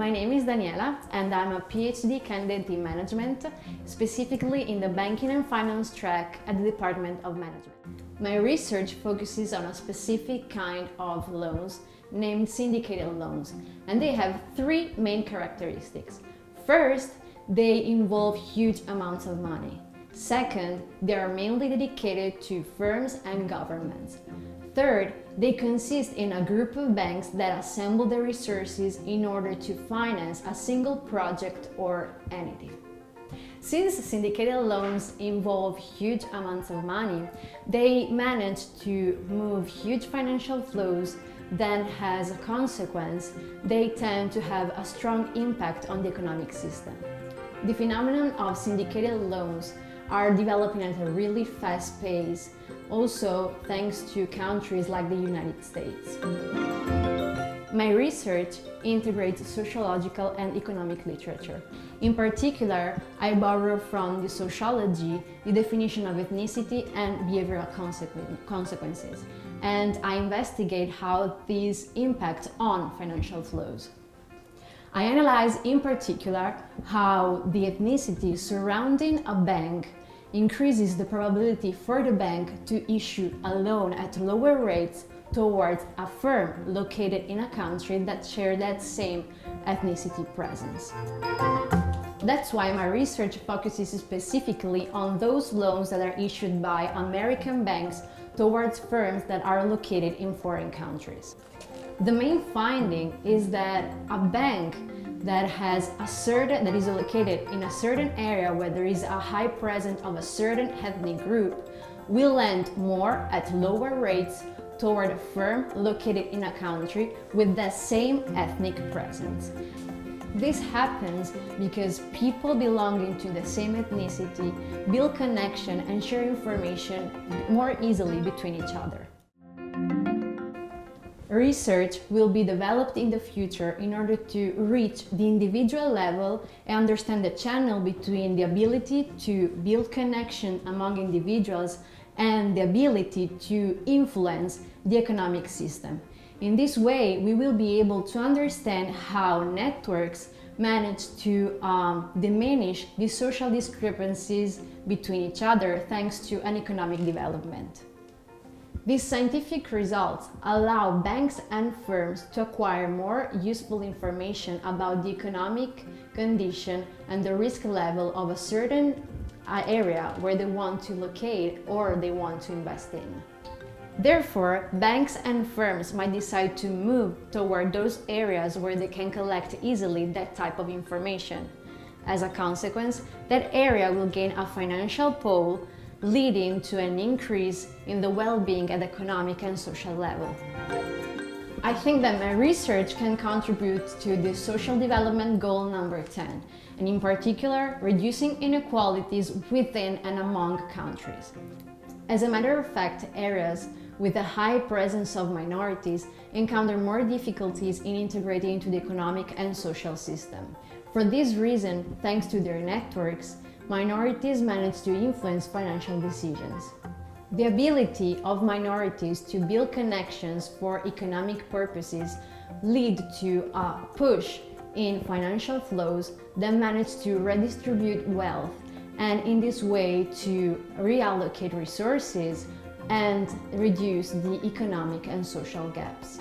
My name is Daniela and I'm a PhD candidate in management, specifically in the banking and finance track at the Department of Management. My research focuses on a specific kind of loans named syndicated loans, and they have three main characteristics. First, they involve huge amounts of money. Second, they are mainly dedicated to firms and governments. Third, they consist in a group of banks that assemble their resources in order to finance a single project or entity. Since syndicated loans involve huge amounts of money, they manage to move huge financial flows. Then, as a consequence, they tend to have a strong impact on the economic system. The phenomenon of syndicated loans are developing at a really fast pace, also thanks to countries like the United States. My research integrates sociological and economic literature. In particular, I borrow from the sociology the definition of ethnicity and behavioral consequences, and I investigate how these impact on financial flows. I analyze in particular how the ethnicity surrounding a bank increases the probability for the bank to issue a loan at lower rates towards a firm located in a country that shares that same ethnicity presence. That's why my research focuses specifically on those loans that are issued by American banks towards firms that are located in foreign countries. The main finding is that a bank that is located in a certain area where there is a high presence of a certain ethnic group will lend more at lower rates toward a firm located in a country with the same ethnic presence. This happens because people belonging to the same ethnicity build connection and share information more easily between each other. Research will be developed in the future in order to reach the individual level and understand the channel between the ability to build connection among individuals and the ability to influence the economic system. In this way, we will be able to understand how networks manage to diminish the social discrepancies between each other thanks to an economic development. These scientific results allow banks and firms to acquire more useful information about the economic condition and the risk level of a certain area where they want to locate or they want to invest in. Therefore, banks and firms might decide to move toward those areas where they can collect easily that type of information. As a consequence, that area will gain a financial pull, leading to an increase in the well-being at economic and social level. I think that my research can contribute to the social development goal number 10, and in particular, reducing inequalities within and among countries. As a matter of fact, areas with a high presence of minorities encounter more difficulties in integrating into the economic and social system. For this reason, thanks to their networks, minorities manage to influence financial decisions. The ability of minorities to build connections for economic purposes lead to a push in financial flows that manage to redistribute wealth and in this way to reallocate resources and reduce the economic and social gaps.